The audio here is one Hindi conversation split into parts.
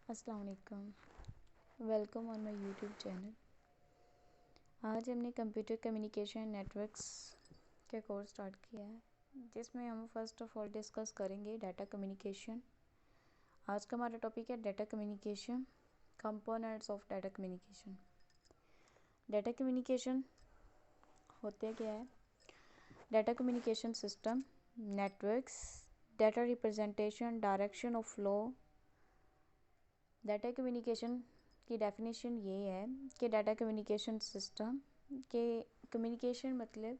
अस्सलाम वालेकुम। Welcome on my YouTube channel. आज हमने कंप्यूटर कम्युनिकेशन नेटवर्क्स के कोर्स स्टार्ट किया है, जिसमें हम फर्स्ट ऑफ ऑल डिस्कस करेंगे डाटा कम्युनिकेशन। आज का हमारा टॉपिक है data communication, components of data communication. Data communication होते क्या है? Data communication system, networks, data representation, direction of flow. Data communication की डेफिनेशन ये है कि डाटा कम्युनिकेशन सिस्टम के कम्युनिकेशन मतलब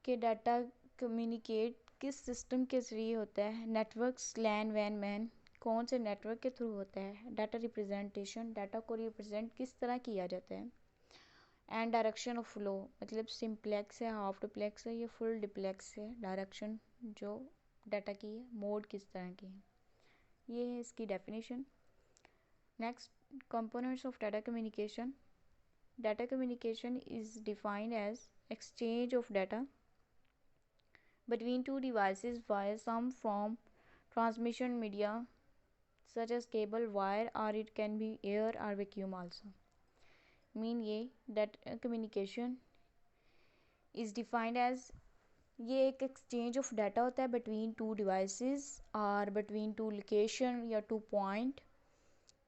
कि डाटा कम्युनिकेट किस सिस्टम के ज़रिए होता है। नेटवर्क्स, लैन, वैन, मैन, कौन से नेटवर्क के थ्रू होता है। डाटा रिप्रेजेंटेशन, डाटा को रिप्रेजेंट किस तरह किया जाता है। एंड डायरेक्शन ऑफ फ्लो मतलब सिंप्लेक्स है, हाफ डुप्लेक्स है या फुल डुप्लेक्स है। डायरेक्शन जो डाटा की है, मोड किस तरह की है, ये है इसकी definition. Next, components of data communication. Data communication is defined as exchange of data between two devices via some form transmission media such as cable, wire, or it can be air or vacuum also. Mean ये data communication is defined as ये एक exchange of data होता है between two devices or between two location या two point।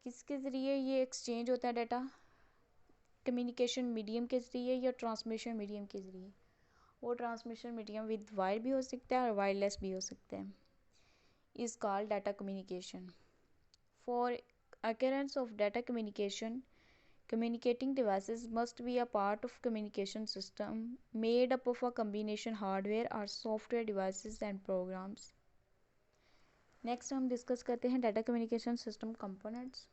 किसके ज़रिए ये एक्सचेंज होता है डाटा? कम्युनिकेशन मीडियम के ज़रिए या ट्रांसमिशन मीडियम के ज़रिए। वो ट्रांसमिशन मीडियम विद वायर भी हो सकता है और वायरलेस भी हो सकता है। Is called data communication. For occurrence of data communication, communicating devices must be a part of communication system made up of a combination hardware or software devices and programs. Next हम डिस्कस करते हैं data communication system components.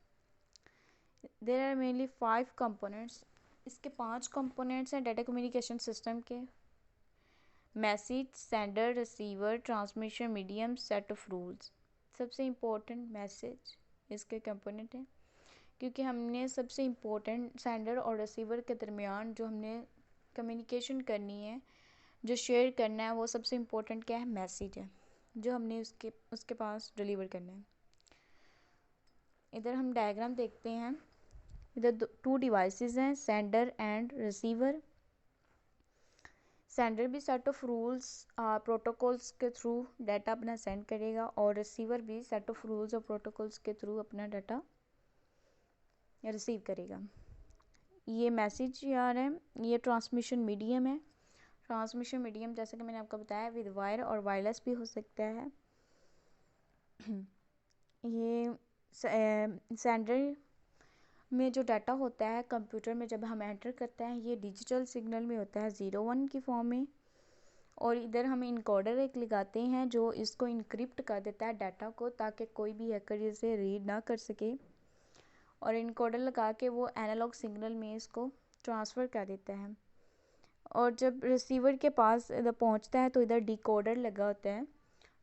There are mainly 5 components. इसके 5 कंपोनेंट्स हैं डाटा कम्युनिकेशन सिस्टम के। Message, sender, receiver, transmission medium, set of rules. सबसे इम्पोर्टेंट मैसेज इसके कंपोनेंट है, क्योंकि हमने सबसे इम्पोर्टेंट सेंडर और रिसीवर के दरमियान जो हमने कम्युनिकेशन करनी है, जो शेयर करना है, वो सबसे इम्पोर्टेंट क्या है? मैसेज है, जो हमने उसके पास डिलीवर करना है। इधर हम डायग्राम देखते हैं। इधर 2 डिवाइसेस हैं, सेंडर एंड रिसीवर। सेंडर भी सेट ऑफ रूल्स प्रोटोकॉल्स के थ्रू डाटा अपना सेंड करेगा और रिसीवर भी सेट ऑफ रूल्स और प्रोटोकॉल्स के थ्रू अपना डाटा रिसीव करेगा। ये मैसेज आ रहा है, ये ट्रांसमिशन मीडियम है। ट्रांसमिशन मीडियम जैसे कि मैंने आपको बताया विद वायर और वायरलेस भी हो सकता है। ये सेंडर में जो डाटा होता है कंप्यूटर में जब हम एंटर करते हैं, ये डिजिटल सिग्नल में होता है 0-1 की फॉर्म में। और इधर हम इनकोडर एक लगाते हैं जो इसको इनक्रिप्ट कर देता है डाटा को, ताकि कोई भी हैकर इसे रीड ना कर सके। और इनकोडर लगा के वो एनालॉग सिग्नल में इसको ट्रांसफ़र कर देता है। और जब रिसीवर के पास इधर पहुंचता है तो इधर डिकोडर लगा होता है।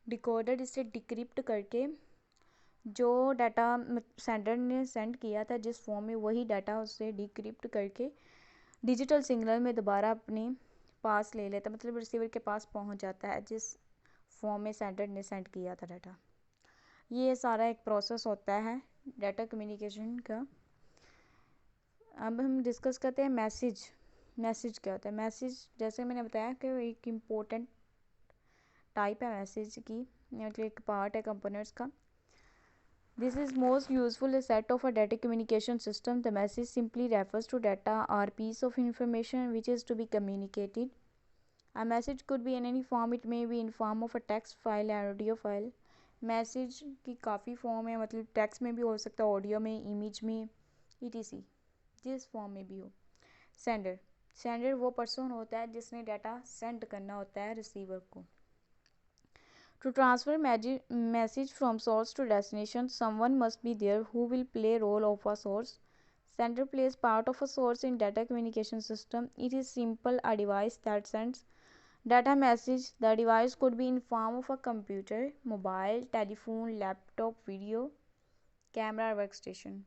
डिकोडर इसे डिक्रिप्ट करके जो डाटा सेंडर ने सेंड किया था जिस फॉर्म में, वही डाटा उससे डिक्रिप्ट करके डिजिटल सिग्नल में दोबारा अपने पास ले लेता है, मतलब रिसीवर के पास पहुंच जाता है जिस फॉर्म में सेंडर ने सेंड किया था डाटा। ये सारा एक प्रोसेस होता है डाटा कम्युनिकेशन का। अब हम डिस्कस करते हैं मैसेज। मैसेज क्या होता है? मैसेज जैसे मैंने बताया कि एक इम्पोर्टेंट टाइप है मैसेज की, मतलब एक पार्ट है कंपोनेंट्स का। This is most useful a set of a data communication system. The message simply refers to data or piece of information which is to be communicated. A message could be in any form. It may be in form of a text file or audio file. Message की काफ़ी फॉर्म है, मतलब टेक्स्ट में भी हो सकता है, ऑडियो में, इमेज में, etc. जिस फॉर्म में भी हो। सेंडर, सेंडर वो पर्सन होता है जिसने डाटा सेंड करना होता है रिसीवर को। To transfer message from source to destination, someone must be there who will play role of a source. Sender plays part of a source in data communication system. It is simple a device that sends data message. The device could be in form of a computer, mobile, telephone, laptop, video, camera, workstation.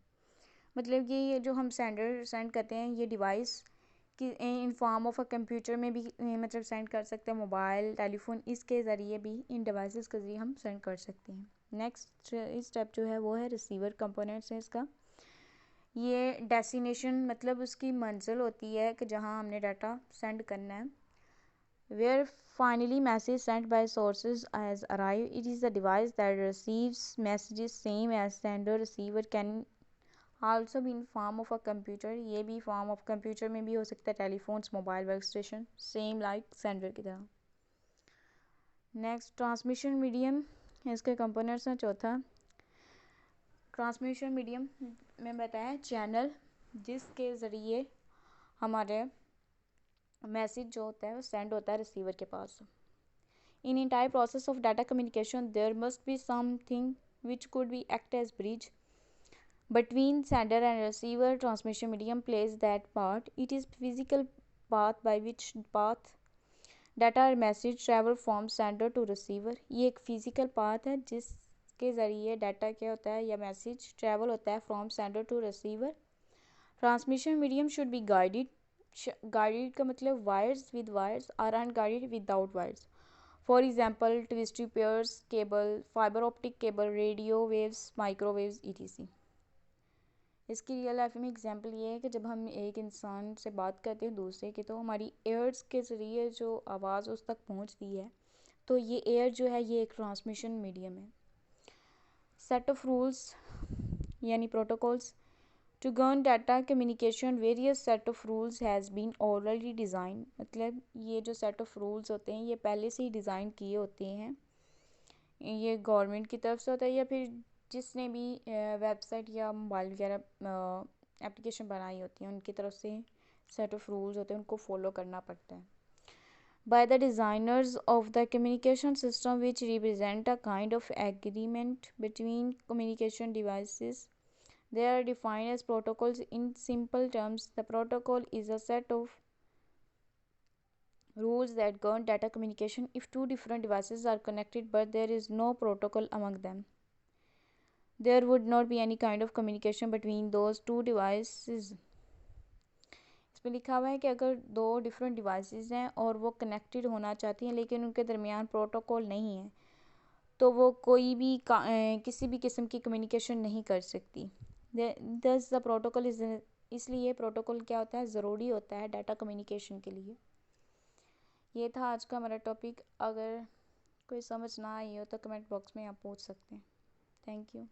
मतलब ये जो हम सेंडर सेंड करते हैं, ये डिवाइस कि in form of a computer में भी मतलब सेंड कर सकते हैं, मोबाइल, टेलीफोन, इसके ज़रिए भी, इन डिवाइसेस के ज़रिए हम सेंड कर सकते हैं। नेक्स्ट स्टेप जो है वो है रिसीवर कंपोनेंट्स है इसका। ये डेस्टिनेशन मतलब उसकी मंजिल होती है कि जहाँ हमने डाटा सेंड करना है। Where finally message sent by sources has arrived, it is the device that receives messages same as sender receiver can also be in form of a computer। ये भी form of computer में भी हो सकता है, telephones, mobile workstation, same like sender की तरह। नेक्स्ट ट्रांसमिशन मीडियम, इसके कंपोनेंट्स हैं। चौथा ट्रांसमिशन मीडियम में बताया चैनल जिसके ज़रिए हमारे मैसेज जो होता है वो सेंड होता है रिसीवर के पास। In entire process of data communication there must be something which could be act as bridge between sender and receiver। Transmission medium plays that part। It is physical path by which path data or message travel from sender to receiver। ये एक फिजिकल पाथ है जिसके ज़रिए डाटा क्या होता है या मैसेज ट्रैवल होता है from sender to receiver. Transmission medium should be guided का मतलब वायर्स विद वायर्स और unguided without wires. For example twisted pairs cable, fibre optic cable, radio waves, microwaves etc। इसकी रियल लाइफ में एग्जांपल ये है कि जब हम एक इंसान से बात करते हैं दूसरे की, तो हमारी एयर्स के ज़रिए जो आवाज़ उस तक पहुंचती है, तो ये एयर जो है ये एक ट्रांसमिशन मीडियम है। सेट ऑफ रूल्स यानी protocols to govern data communication various set of rules has been already design. मतलब ये जो सेट ऑफ रूल्स होते हैं ये पहले से ही डिज़ाइन किए होते हैं। ये गवर्नमेंट की तरफ से होता है या फिर जिसने भी वेबसाइट या मोबाइल वगैरह एप्लीकेशन बनाई होती हैं उनकी तरफ से सेट ऑफ रूल्स होते हैं, उनको फॉलो करना पड़ता है। By the designers of the communication system which represent a kind of agreement between communication devices. They are defined as protocols in simple terms. The protocol is a set of rules that govern data communication if two different devices are connected but there is no protocol among them. There would not be any kind of communication between those two devices। इसमें लिखा हुआ है कि अगर दो डिफरेंट डिवाइसेस हैं और वो कनेक्टेड होना चाहती हैं लेकिन उनके दरमियान प्रोटोकॉल नहीं है, तो वो कोई भी किसी भी किस्म की कम्युनिकेशन नहीं कर सकती। दस द प्रोटोकॉल इज, इसलिए प्रोटोकॉल क्या होता है, ज़रूरी होता है डाटा कम्युनिकेशन के लिए। ये था आज का हमारा टॉपिक। अगर कोई समझ ना आई हो तो कमेंट बॉक्स में आप पूछ सकते हैं। Thank you.